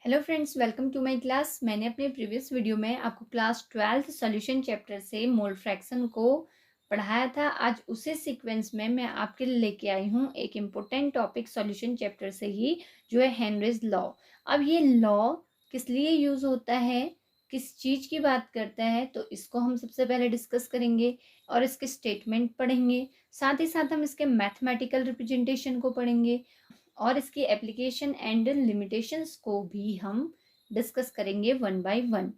Hello friends, welcome to my class. मैंने अपने previous video में आपको क्लास 12th सॉल्यूशन चैप्टर से मोल फ्रैक्शन को पढ़ाया था। आज उसी सीक्वेंस में मैं आपके लिए लेके आई हूँ एक इम्पोर्टेंट टॉपिक सॉल्यूशन चैप्टर से ही, जो है हेनरीज लॉ। अब ये लॉ किस लिए यूज़ होता है, किस चीज़ की बात करता है, तो इसको हम सबसे पहले डिस्कस करेंगे और इसके स्टेटमेंट पढ़ेंगे। साथ ही साथ हम इसके मैथमेटिकल रिप्रेजेंटेशन को पढ़ेंगे और इसकी एप्लीकेशन एंड लिमिटेशंस को भी हम डिस्कस करेंगे वन बाय वन।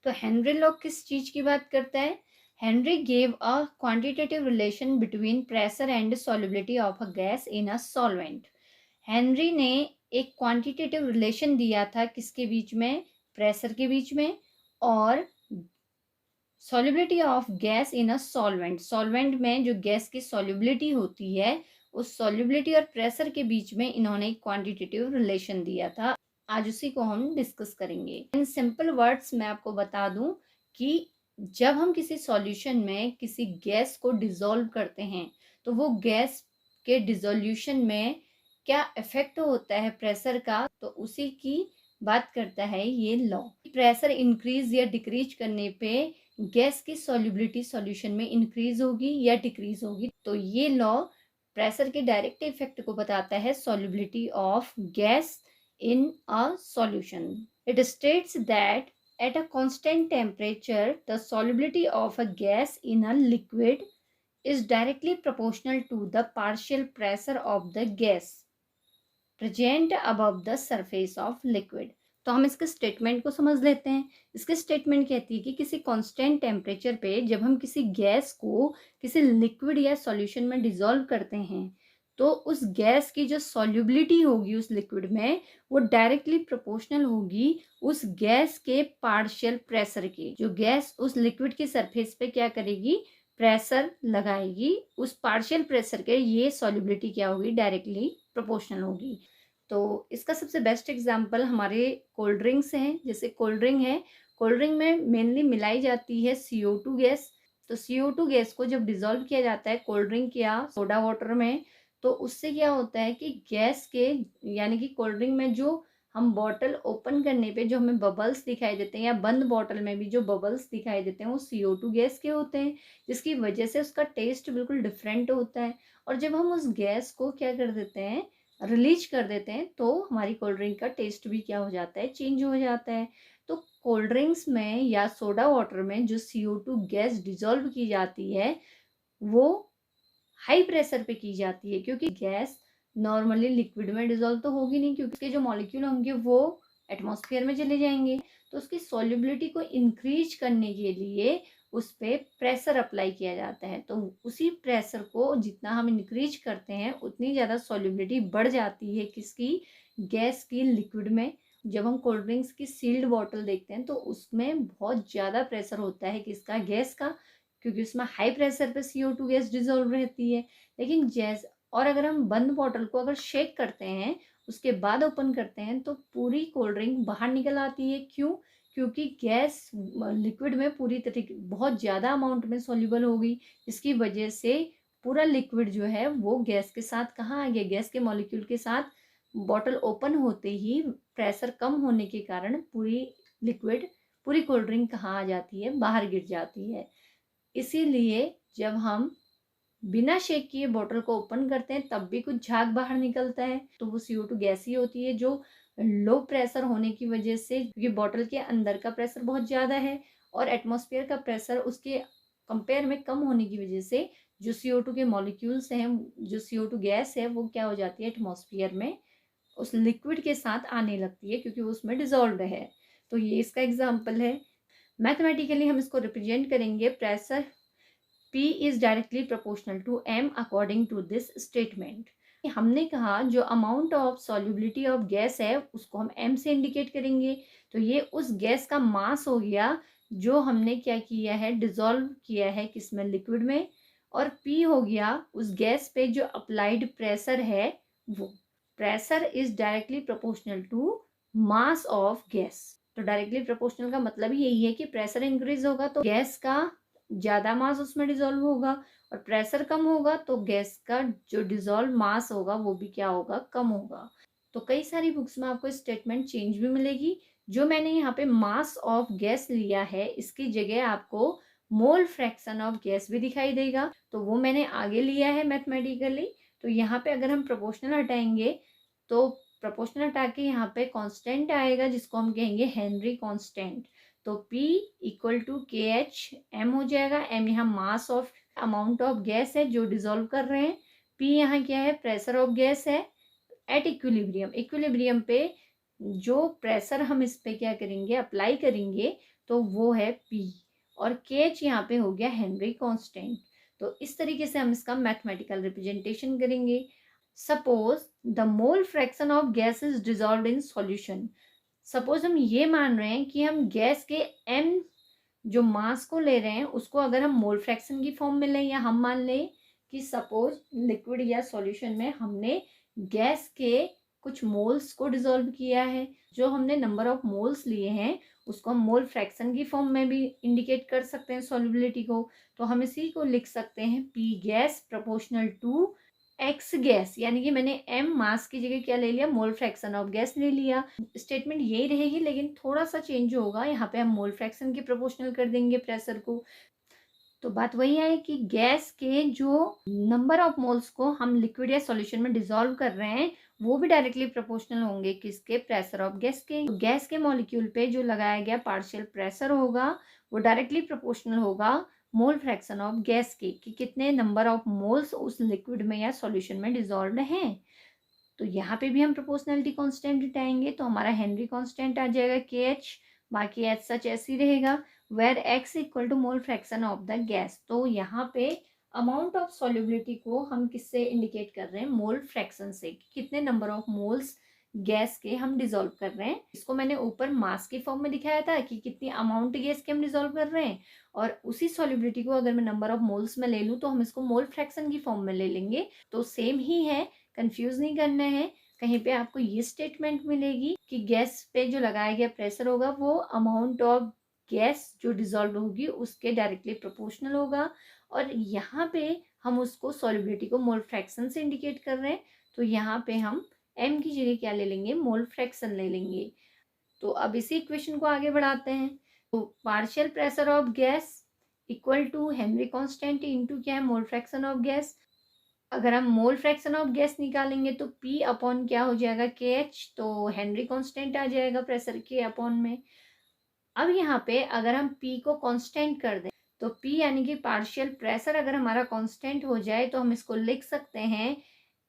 तो हेनरी लॉ किस चीज की बात करता है? Henry gave a quantitative relation between pressure and solubility of a gas in a solvent. Henry ने एक क्वांटिटेटिव रिलेशन दिया था, किसके बीच में? प्रेशर के बीच में और solubility of gas in a solvent. Solvent में जो गैस की सॉल्युबिलिटी होती है, उस सॉल्युबिलिटी और प्रेशर के बीच में इन्होंने एक क्वांटिटेटिव रिलेशन दिया था। आज उसी को हम डिस्कस करेंगे। इन सिंपल वर्ड्स मैं आपको बता दूं कि जब हम किसी सॉल्यूशन में किसी गैस को डिसॉल्व करते हैं, तो वो गैस के डिसोल्यूशन में क्या इफेक्ट होता है प्रेशर का, तो उसी की बात करता है ये लॉ। प्रेशर इंक्रीज या डिक्रीज करने पे गैस की सॉल्युबिलिटी सॉल्यूशन में इंक्रीज होगी या डिक्रीज होगी। तो ये लॉ प्रेशर के डायरेक्ट इफेक्ट को बताता है solubility of gas in a solution. It states that at a constant temperature, the solubility of a gas in a liquid is directly proportional to the partial pressure of the gas present above the surface of liquid. तो हम इसके statement को समझ लेते हैं। इसके statement कहती है कि किसी कांस्टेंट टेम्परेचर पे जब हम किसी गैस को किसी लिक्विड या सॉल्यूशन में डिसॉल्व करते हैं, तो उस गैस की जो सॉल्युबिलिटी होगी उस लिक्विड में, वो डायरेक्टली प्रोपोर्शनल होगी उस गैस के पार्शियल प्रेशर के। जो गैस उस लिक्विड की सरफेस पे क्या करेगी? प्रेशर लगाएगी, उस पार्शियल प्रेशर के ये सॉल्युबिलिटी क्या होगी? डायरेक्टली प्रोपोर्शनल होगी। तो इसका सबसे बेस्ट एग्जांपल हमारे कोल्ड ड्रिंक्स हैं। जैसे कोल्ड ड्रिंक है, कोल्ड ड्रिंक में मेनली मिलाई जाती है CO2 गैस। तो CO2 गैस को जब डिसॉल्व किया जाता है कोल्ड ड्रिंक या सोडा वाटर में, तो उससे क्या होता है कि गैस के, यानी कि कोल्ड ड्रिंक में जो हम बॉटल ओपन करने पे जो हमें बबल्स दिखाई देते हैं, या बंद बॉटल में भी जो बबल्स दिखाई देते हैं, वो CO2 गैस के होते हैं, जिसकी वजह से उसका टेस्ट बिल्कुल डिफरेंट होता है। और जब हम उस गैस को क्या कर देते हैं, रिलीज कर देते हैं, तो हमारी कोल्ड ड्रिंक का टेस्ट भी क्या हो जाता है? चेंज हो जाता है। तो कोल्ड ड्रिंक्स में या सोडा वाटर में जो CO2 गैस डिजोल्व की जाती है, वो हाई प्रेशर पे की जाती है, क्योंकि गैस नॉर्मली लिक्विड में डिजोल्व तो होगी नहीं, क्योंकि उसके जो मॉलिक्यूल होंगे वो एटमॉस्फेयर में चले जाएंगे। तो उसकी सॉल्युबिलिटी को इंक्रीज करने के लिए उस पर प्रेशर अप्लाई किया जाता है। तो उसी प्रेशर को जितना हम इंक्रीज करते हैं, उतनी ज़्यादा सॉल्युबिलिटी बढ़ जाती है किसकी? गैस की लिक्विड में। जब हम कोल्ड ड्रिंक्स की सील्ड बॉटल देखते हैं, तो उसमें बहुत ज़्यादा प्रेशर होता है किसका? गैस का, क्योंकि उसमें हाई प्रेशर पे CO2 गैस डिजोल्व रहती है। लेकिन और अगर हम बंद बॉटल को अगर शेक करते हैं, उसके बाद ओपन करते हैं, तो पूरी कोल्ड ड्रिंक बाहर निकल आती है। क्यों? क्योंकि गैस लिक्विड में पूरी तरीके बहुत ज़्यादा अमाउंट में सॉल्युबल होगी, जिसकी वजह से पूरा लिक्विड जो है वो गैस के साथ कहाँ आ गया? गैस के मॉलिक्यूल के साथ। बॉटल ओपन होते ही प्रेशर कम होने के कारण पूरी लिक्विड, पूरी कोल्ड ड्रिंक कहाँ आ जाती है? बाहर गिर जाती है। इसीलिए जब हम बिना शेक किए बॉटल को ओपन करते हैं, तब भी कुछ झाग बाहर निकलता है, तो वो CO2 गैस ही होती है, जो लो प्रेशर होने की वजह से, क्योंकि बॉटल के अंदर का प्रेशर बहुत ज़्यादा है और एटमॉस्फेयर का प्रेशर उसके कंपेयर में कम होने की वजह से जो CO2 के मॉलिक्यूल्स हैं, जो CO2 गैस है, वो क्या हो जाती है? एटमॉस्फेयर में उस लिक्विड के साथ आने लगती है, क्योंकि वो उसमें डिजोल्व है। तो ये इसका एग्जाम्पल है। मैथमेटिकली हम इसको रिप्रेजेंट करेंगे, pressure P is directly proportional to M according to this statement। हमने कहा जो amount of solubility of gas है, उसको हम M से इंडिकेट करेंगे। तो ये उस गैस का मास हो गया जो हमने क्या किया है? डिजोल्व किया है किसमें? लिक्विड में। और P हो गया उस गैस पे जो अप्लाइड प्रेशर है, वो pressure is directly proportional to mass of gas. तो डायरेक्टली प्रोपोर्शनल का मतलब ही यही है कि प्रेशर इंक्रीज होगा तो गैस का ज़्यादा मास उसमें डिजोल्व होगा, और प्रेशर कम होगा तो गैस का जो डिजोल्व मास होगा वो भी क्या होगा? कम होगा। तो कई सारी बुक्स में आपको स्टेटमेंट चेंज भी मिलेगी। जो मैंने यहाँ पे मास ऑफ गैस लिया है, इसकी जगह आपको मोल फ्रैक्शन ऑफ गैस भी दिखाई देगा, तो वो मैंने आगे लिया है मैथमेटिकली। तो यहाँ पे अगर हम प्रोपोर्शनल हटाएंगे तो प्रोपोर्शनल हटा के यहाँ पे कांस्टेंट आएगा, जिसको हम कहेंगे हेनरी कांस्टेंट। तो P equal to K H M हो जाएगा। एम यहाँ mass of amount of gas है जो डिजोल्व कर रहे हैं। P यहाँ क्या है, प्रेशर ऑफ गैस है एट इक्विलिब्रियम। इक्विलिब्रियम पे जो प्रेशर हम इस पे क्या करेंगे, अप्लाई करेंगे, तो वो है P। और के एच यहाँ पे हो गया हेनरी कांस्टेंट। तो इस तरीके से हम इसका मैथमेटिकल रिप्रेजेंटेशन करेंगे। Suppose the mole fraction of gas is dissolved in solution. Suppose हम ये मान रहे हैं कि हम गैस के m जो मास को ले रहे हैं उसको अगर हम मोल फ्रैक्शन की फॉर्म में लें, या हम मान लें कि सपोज लिक्विड या सॉल्यूशन में हमने गैस के कुछ मोल्स को डिसॉल्व किया है, जो हमने नंबर ऑफ मोल्स लिए हैं उसको हम मोल फ्रैक्शन की फॉर्म में भी इंडिकेट कर सकते हैं सॉल्युबिलिटी को। तो हम इसी को लिख सकते हैं P gas proportional to x gas, यानी कि मैंने m मास की जगह क्या ले लिया, मोल फ्रैक्शन ऑफ गैस ले लिया। स्टेटमेंट यही रहेगी, लेकिन थोड़ा सा चेंज होगा, यहाँ पे हम मोल फ्रैक्शन के प्रोपोर्शनल कर देंगे प्रेशर को। तो बात वही है कि गैस के जो नंबर ऑफ मोल्स को हम लिक्विड या सॉल्यूशन में डिसॉल्व कर रहे हैं वो भी डायरेक्टली प्रोपोर्शनल होंगे किसके, प्रेशर ऑफ गैस के। तो गैस के मॉलिक्यूल पे जो लगाया गया पार्शियल प्रेशर होगा वो डायरेक्टली प्रोपोर्शनल होगा मोल फ्रैक्शन ऑफ गैस के, कि कितने नंबर ऑफ मोल्स उस लिक्विड में या सॉल्यूशन में डिसॉल्व हैं। तो यहाँ पे भी हम प्रोपोर्शनलिटी कांस्टेंट हटाएंगे तो हमारा हेनरी कांस्टेंट आ जाएगा के एच, बाकी एच सच ऐसे ही रहेगा, where x equal to mole fraction of the gas. तो यहाँ पे अमाउंट ऑफ सॉल्युबिलिटी को हम किससे इंडिकेट कर रहे हैं, मोल फ्रैक्शन से, कि कितने नंबर ऑफ मोल्स गैस के हम डिसॉल्व कर रहे हैं। इसको मैंने ऊपर मास की फॉर्म में दिखाया था कि कितनी अमाउंट गैस के हम डिसॉल्व कर रहे हैं, और उसी सॉल्युबिलिटी को अगर मैं नंबर ऑफ मोल्स में ले लूँ तो हम इसको मोल फ्रैक्शन की फॉर्म में ले लेंगे। तो सेम ही है, कंफ्यूज नहीं करना है। कहीं पे आपको ये स्टेटमेंट मिलेगी कि गैस पे जो लगाया गया प्रेशर होगा वो अमाउंट ऑफ गैस जो डिसॉल्व होगी उसके डायरेक्टली प्रोपोर्शनल होगा, और यहाँ पे हम उसको सॉल्युबिलिटी को मोल फ्रैक्शन से इंडिकेट कर रहे हैं। तो यहाँ पे हम m की जगह क्या ले लेंगे, मोल फ्रैक्शन ले लेंगे। तो अब इसी इक्वेशन को आगे बढ़ाते हैं। तो partial pressure of gas equal to Henry constant into क्या है, मोल फ्रैक्शन ऑफ गैस। अगर हम मोल फ्रैक्शन ऑफ गैस निकालेंगे तो P अपॉन क्या हो जाएगा, के एच। तो हेनरी कांस्टेंट आ जाएगा प्रेशर के अपॉन में। अब यहाँ पे अगर हम P को कांस्टेंट कर दें तो P यानी कि पार्शियल प्रेशर अगर हमारा कांस्टेंट हो जाए तो हम इसको लिख सकते हैं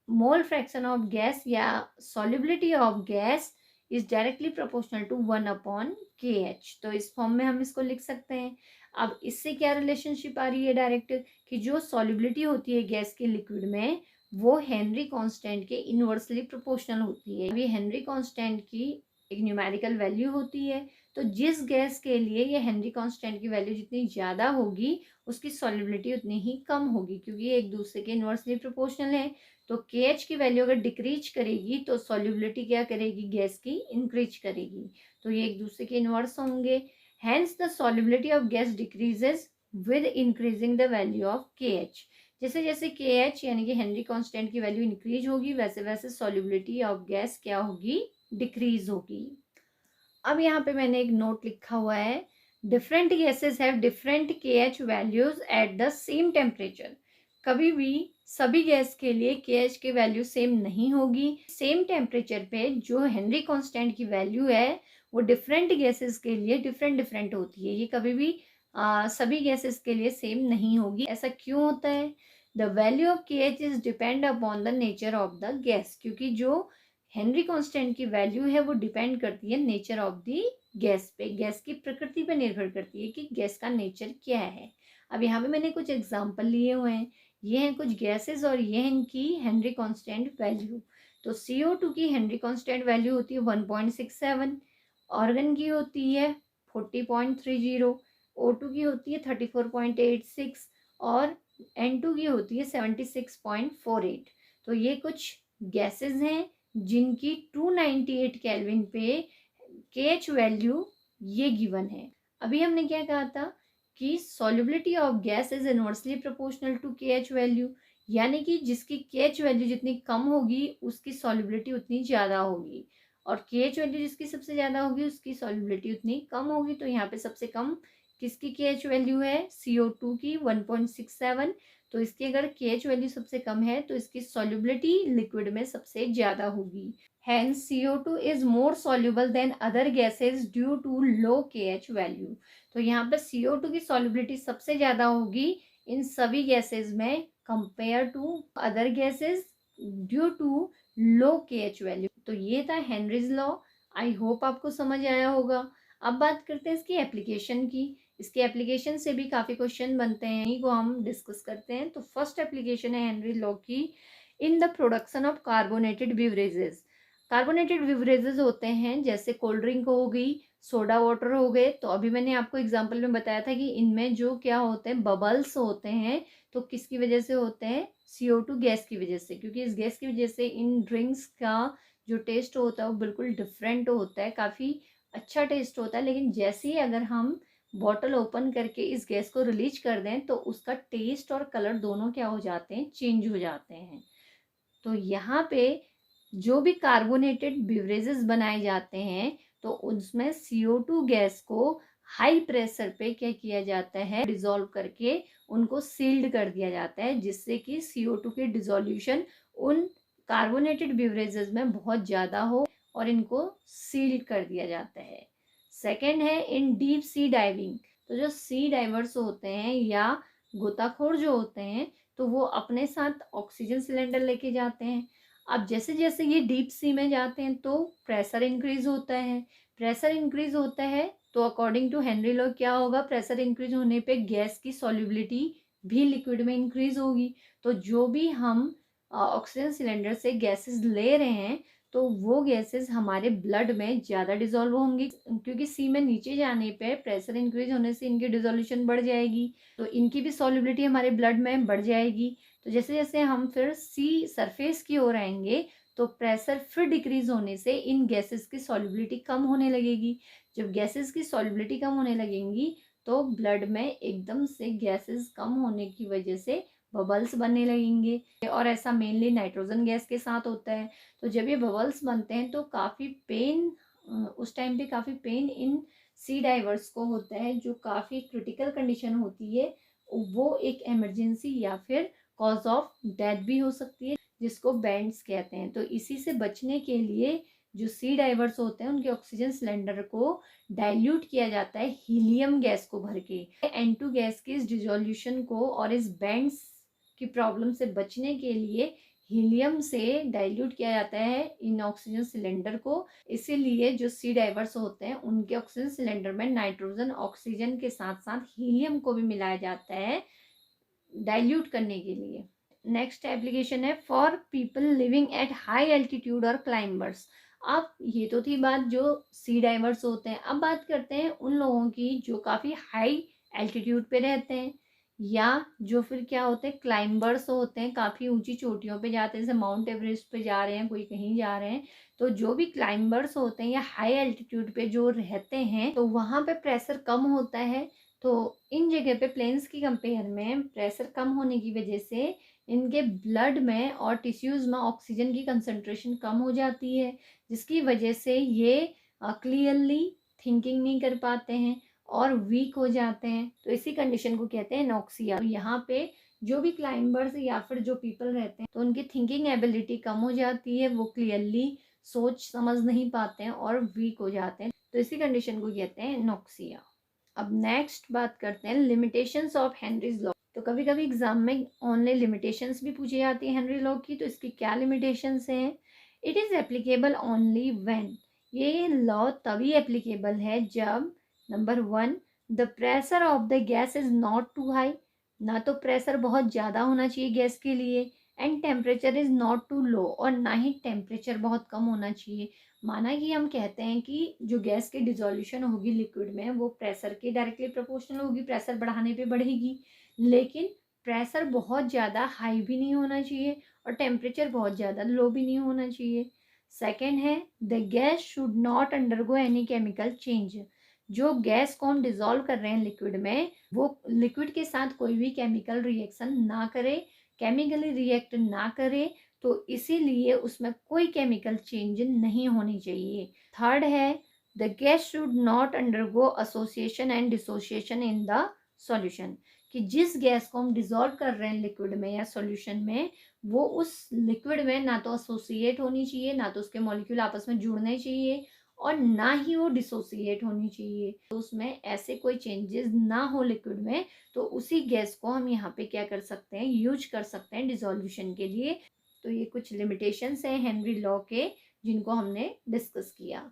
मोल फ्रैक्शन ऑफ गैस या solubility of gas is directly proportional to 1 upon K H. तो इस फॉर्म में हम इसको लिख सकते हैं। अब इससे क्या रिलेशनशिप आ रही है डायरेक्ट, कि जो सॉल्युबिलिटी होती है गैस के लिक्विड में वो हेनरी कांस्टेंट के इनवर्सली प्रोपोर्शनल होती है। अभी हेनरी कांस्टेंट की एक न्यूमेरिकल वैल्यू होती है, तो जिस गैस के लिए ये हेनरी कांस्टेंट की वैल्यू जितनी ज़्यादा होगी उसकी सॉल्युबिलिटी उतनी ही कम होगी, क्योंकि ये एक दूसरे के इनवर्सली प्रोपोर्शनल है। तो के एच की वैल्यू अगर डिक्रीज करेगी तो सॉल्युबिलिटी क्या करेगी, गैस की इंक्रीज करेगी। तो ये एक दूसरे के इनवर्स होंगे। Hence the solubility of gas decreases with increasing the value of K H. जैसे जैसे के एच यानी कि हेनरी कांस्टेंट की वैल्यू इंक्रीज होगी वैसे वैसे सॉल्युबिलिटी ऑफ गैस क्या होगी, डिक्रीज होगी। अब यहाँ पे मैंने एक नोट लिखा हुआ है, डिफरेंट गैसेस हैव डिफरेंट के H values at the same temperature. कभी भी सभी गैस के लिए के एच की वैल्यू सेम नहीं होगी। सेम टेम्परेचर पे जो हेनरी कांस्टेंट की वैल्यू है वो डिफरेंट गैसेस के लिए डिफरेंट डिफरेंट होती है। ये कभी भी सभी गैसेस के लिए सेम नहीं होगी। ऐसा क्यों होता है, the value of K H is depend upon the nature of the gas, क्योंकि जो हेनरी कांस्टेंट की वैल्यू है वो डिपेंड करती है नेचर ऑफ दी गैस पे, गैस की प्रकृति पे निर्भर करती है कि गैस का नेचर क्या है। अब यहाँ पे मैंने कुछ एग्जांपल लिए हुए हैं, ये हैं कुछ गैसेस और ये हैं इनकी हेनरी कांस्टेंट वैल्यू। तो CO2 की हेनरी कांस्टेंट वैल्यू होती है 1.67, ऑर्गन की होती है 40.30, O2 की होती है 34.86 और N2 की होती है 76.48। तो ये कुछ गैसेस हैं जिनकी 298 केल्विन पे के एच वैल्यू ये गिवन है। अभी हमने क्या कहा था कि solubility of gas is inversely proportional to K H value, यानी कि जिसकी केएच वैल्यू जितनी कम होगी उसकी सॉल्युबिलिटी उतनी ज़्यादा होगी, और केएच वैल्यू जिसकी सबसे ज़्यादा होगी उसकी सॉल्युबिलिटी उतनी कम होगी। तो यहाँ पे सबसे कम किसकी केएच वैल्यू है, CO2 की 1.67। तो इसकी अगर केएच वैल्यू सबसे कम है तो इसकी सॉल्युबिलिटी लिक्विड में सबसे ज़्यादा होगी। Hence CO2 is more soluble than other gases due to low KH value। तो यहाँ पे CO2 की solubility सबसे ज़्यादा होगी इन सभी गैसेस में compare to other gases due to low KH value. तो ये था हेनरीज लॉ। आई होप आपको समझ आया होगा। अब बात करते हैं इसकी एप्लीकेशन की। इसके एप्लीकेशन से भी काफ़ी क्वेश्चन बनते हैं, इन्हीं को हम डिस्कस करते हैं। तो फर्स्ट एप्लीकेशन है हेनरी लॉ की in the production of carbonated beverages. Carbonated beverages होते हैं जैसे कोल्ड ड्रिंक हो गई, सोडा वाटर हो गए। तो अभी मैंने आपको एग्जांपल में बताया था कि इनमें जो क्या होते हैं, बबल्स होते हैं। तो किसकी वजह से होते हैं, CO2 गैस की वजह से, क्योंकि इस गैस की वजह से इन ड्रिंक्स का जो टेस्ट होता है वो बिल्कुल डिफरेंट होता है, काफ़ी अच्छा टेस्ट होता है। लेकिन जैसे ही अगर हम बॉटल ओपन करके इस गैस को रिलीज कर दें तो उसका टेस्ट और कलर दोनों क्या हो जाते हैं, चेंज हो जाते हैं। तो यहाँ पे जो भी कार्बोनेटेड बिवरेजेस बनाए जाते हैं तो उसमें CO2 गैस को हाई प्रेशर पे क्या किया जाता है, डिसॉल्व करके उनको सील्ड कर दिया जाता है, जिससे कि CO2 की डिसोल्यूशन उन कार्बोनेटेड बिवरेजेस में बहुत ज़्यादा हो और इनको सील्ड कर दिया जाता है। सेकेंड है इन डीप सी डाइविंग। तो जो सी डाइवर्स होते हैं या गोताखोर जो होते हैं तो वो अपने साथ ऑक्सीजन सिलेंडर लेके जाते हैं। अब जैसे जैसे ये डीप सी में जाते हैं तो प्रेशर इंक्रीज होता है। प्रेशर इंक्रीज होता है तो अकॉर्डिंग टू हेनरी लॉ क्या होगा, प्रेशर इंक्रीज होने पे गैस की सॉल्युबिलिटी भी लिक्विड में इंक्रीज होगी। तो जो भी हम ऑक्सीजन सिलेंडर से गैसेस ले रहे हैं तो वो गैसेस हमारे ब्लड में ज़्यादा डिजोल्व होंगी, क्योंकि सी में नीचे जाने पे प्रेशर इंक्रीज होने से इनकी डिजोल्यूशन बढ़ जाएगी, तो इनकी भी सॉल्युबिलिटी हमारे ब्लड में बढ़ जाएगी। तो जैसे जैसे हम फिर सी सरफेस की ओर आएंगे तो प्रेशर फिर डिक्रीज होने से इन गैसेस की सॉल्युबिलिटी कम होने लगेगी। जब गैसेस की सॉल्युबिलिटी कम होने लगेंगी तो ब्लड में एकदम से गैसेस कम होने की वजह से बबल्स बनने लगेंगे, और ऐसा मेनली नाइट्रोजन गैस के साथ होता है। तो जब ये बबल्स बनते हैं तो काफ़ी पेन, उस टाइम पे काफ़ी पेन इन सी डाइवर्स को होता है, जो काफ़ी क्रिटिकल कंडीशन होती है। वो एक इमरजेंसी या फिर कॉज ऑफ डेथ भी हो सकती है, जिसको बैंड्स कहते हैं। तो इसी से बचने के लिए जो सी डाइवर्स होते हैं उनके ऑक्सीजन सिलेंडर को डाइल्यूट किया जाता है हीलियम गैस को भर के। N2 गैस की इस डिसोल्यूशन को और इस बैंड्स की प्रॉब्लम से बचने के लिए हीलियम से डाइल्यूट किया जाता है इन ऑक्सीजन सिलेंडर को। इसीलिए जो सी डाइवर्स होते हैं उनके ऑक्सीजन सिलेंडर में नाइट्रोजन ऑक्सीजन के साथ साथ हीलियम को भी मिलाया जाता है डाइल्यूट करने के लिए। नेक्स्ट एप्लीकेशन है for people living at high altitude और क्लाइंबर्स। अब ये तो थी बात जो सी डाइवर्स होते हैं। अब बात करते हैं उन लोगों की जो काफ़ी हाई एल्टीट्यूड पे रहते हैं, या जो फिर क्या होते हैं, क्लाइंबर्स होते हैं, काफ़ी ऊंची चोटियों पे जाते हैं, जैसे माउंट एवरेस्ट पे जा रहे हैं, कोई कहीं जा रहे हैं। तो जो भी क्लाइंबर्स होते हैं या हाई एल्टीट्यूड पे जो रहते हैं तो वहाँ पे प्रेशर कम होता है। तो इन जगह पे प्लेन्स की कंपेयर में प्रेशर कम होने की वजह से इनके ब्लड में और टिश्यूज़ में ऑक्सीजन की कंसंट्रेशन कम हो जाती है, जिसकी वजह से ये क्लियरली थिंकिंग नहीं कर पाते हैं और वीक हो जाते हैं। तो इसी कंडीशन को कहते हैं एनॉक्सिया। तो यहाँ पे जो भी क्लाइंबर्स या फिर जो पीपल रहते हैं तो उनकी थिंकिंग एबिलिटी कम हो जाती है, वो क्लियरली सोच समझ नहीं पाते हैं और वीक हो जाते हैं। तो इसी कंडीशन को कहते हैं एनॉक्सिया। अब नेक्स्ट बात करते हैं लिमिटेशंस ऑफ हेनरीज लॉ। तो कभी कभी एग्जाम में ओनली लिमिटेशंस भी पूछी जाती है हेनरी लॉ की। तो इसकी क्या लिमिटेशंस हैं, it is applicable only when. ये लॉ तभी एप्लीकेबल है जब number 1 the pressure of the gas is not too high. ना तो प्रेशर बहुत ज़्यादा होना चाहिए गैस के लिए, and temperature is not too low, और ना ही टेम्परेचर बहुत कम होना चाहिए। माना कि हम कहते हैं कि जो गैस की डिसोल्यूशन होगी लिक्विड में वो प्रेशर के डायरेक्टली प्रोपोर्शनल होगी, प्रेशर बढ़ाने पे बढ़ेगी, लेकिन प्रेशर बहुत ज़्यादा हाई भी नहीं होना चाहिए और टेम्परेचर बहुत ज़्यादा लो भी नहीं होना चाहिए। सेकेंड है the gas should not undergo any chemical change. जो गैस को हम डिजोल्व कर रहे हैं लिक्विड में, वो लिक्विड के साथ कोई भी केमिकल रिएक्शन ना करे, केमिकली रिएक्ट ना करे, तो इसीलिए उसमें कोई केमिकल चेंज नहीं होनी चाहिए। थर्ड है the gas should not undergo association and dissociation in the solution, कि जिस गैस को हम डिसॉल्व कर रहे हैं लिक्विड में या सॉल्यूशन में, वो उस लिक्विड में ना तो एसोसिएट होनी चाहिए, ना तो उसके मॉलिक्यूल आपस में जुड़ने चाहिए, और ना ही वो डिसोसिएट होनी चाहिए। तो उसमें ऐसे कोई चेंजेस ना हो लिक्विड में, तो उसी गैस को हम यहाँ पे क्या कर सकते हैं, यूज कर सकते हैं डिसोल्यूशन के लिए। तो ये कुछ लिमिटेशंस हैं हेनरी लॉ के, जिनको हमने डिस्कस किया।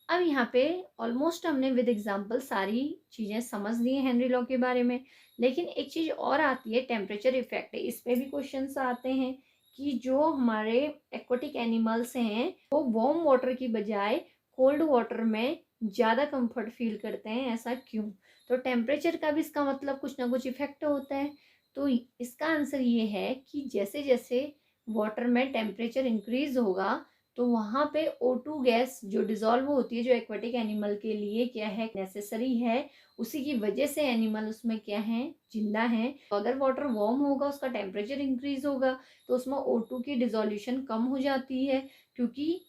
अब यहाँ पे ऑलमोस्ट हमने विद एग्जांपल सारी चीज़ें समझ ली हैं हेनरी लॉ के बारे में, लेकिन एक चीज़ और आती है टेम्परेचर इफेक्ट। इस पे भी क्वेश्चंस आते हैं कि जो हमारे एक्वाटिक एनिमल्स हैं वो वार्म वाटर की बजाय कोल्ड वाटर में ज़्यादा कंफर्ट फील करते हैं, ऐसा क्यों? तो टेम्परेचर का भी इसका मतलब कुछ ना कुछ इफेक्ट होता है। तो इसका आंसर ये है कि जैसे जैसे वाटर में टेम्परेचर इंक्रीज होगा, तो वहाँ पे O2 गैस जो डिजॉल्व होती है, जो एक्वाटिक एनिमल के लिए क्या है, नेसेसरी है, उसी की वजह से एनिमल उसमें क्या है, जिंदा है। तो अगर वाटर वार्म होगा, उसका टेम्परेचर इंक्रीज होगा, तो उसमें O2 की डिजोल्यूशन कम हो जाती है, क्योंकि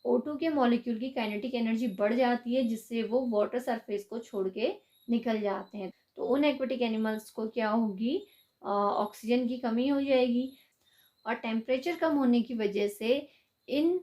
O2 के मॉलिक्यूल की काइनेटिक एनर्जी बढ़ जाती है, जिससे वो वाटर सरफेस को छोड़ के निकल जाते हैं। तो उन एक्वाटिक एनिमल्स को क्या होगी, ऑक्सीजन की कमी हो जाएगी, और टेम्परेचर कम होने की वजह से इन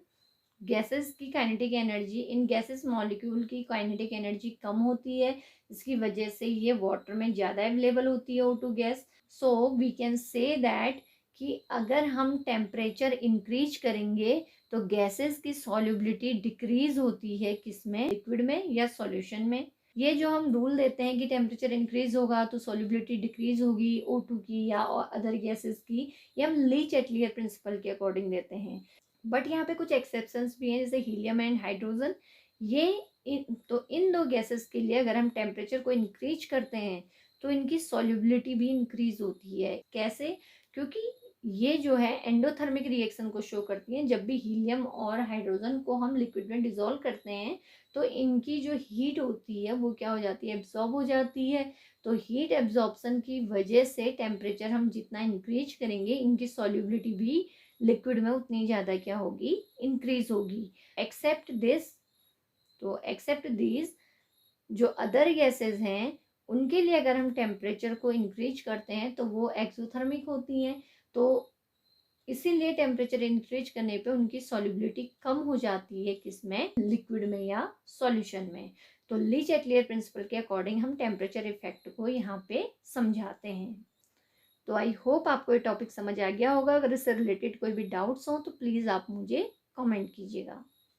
गैसेस की काइनेटिक एनर्जी, इन गैसेस मॉलिक्यूल की काइनेटिक एनर्जी कम होती है, इसकी वजह से ये वाटर में ज़्यादा अवेलेबल होती है O2 gas. So we can say that कि अगर हम टेम्परेचर इंक्रीज करेंगे तो गैसेस की सॉल्युबिलिटी डिक्रीज होती है, किसमें, लिक्विड में या सॉल्यूशन में। ये जो हम रूल देते हैं कि टेम्परेचर इंक्रीज होगा तो सॉल्युबिलिटी डिक्रीज होगी O2 की या अदर गैसेस की, ये हम ली चैटलियर प्रिंसिपल के अकॉर्डिंग देते हैं। बट यहाँ पे कुछ एक्सेप्शंस भी हैं, जैसे हीलियम एंड हाइड्रोजन। ये तो इन दो गैसेस के लिए अगर हम टेम्परेचर को इंक्रीज करते हैं तो इनकी सॉल्युबिलिटी भी इंक्रीज होती है। कैसे? क्योंकि ये जो है एंडोथर्मिक रिएक्शन को शो करती हैं। जब भी हीलियम और हाइड्रोजन को हम लिक्विड में डिसॉल्व करते हैं तो इनकी जो हीट होती है वो क्या हो जाती है, एब्जॉर्ब हो जाती है। तो हीट एब्जॉर्प्शन की वजह से टेम्परेचर हम जितना इंक्रीज करेंगे, इनकी सॉल्युबिलिटी भी लिक्विड में उतनी ज़्यादा क्या होगी, इंक्रीज होगी। एक्सेप्ट दिस, तो एक्सेप्ट दिस जो अदर गैसेस हैं, उनके लिए अगर हम टेम्परेचर को इंक्रीज करते हैं तो वो एक्सोथर्मिक होती हैं। तो इसीलिए टेम्परेचर इंक्रीज करने पे उनकी सॉल्युबिलिटी कम हो जाती है, किसमें, लिक्विड में या सॉल्यूशन में। तो ली चैटलियर प्रिंसिपल के अकॉर्डिंग हम टेम्परेचर इफेक्ट को यहाँ पे समझाते हैं। तो आई होप आपको ये टॉपिक समझ आ गया होगा। अगर इससे रिलेटेड कोई भी डाउट्स हो तो प्लीज़ आप मुझे कमेंट कीजिएगा।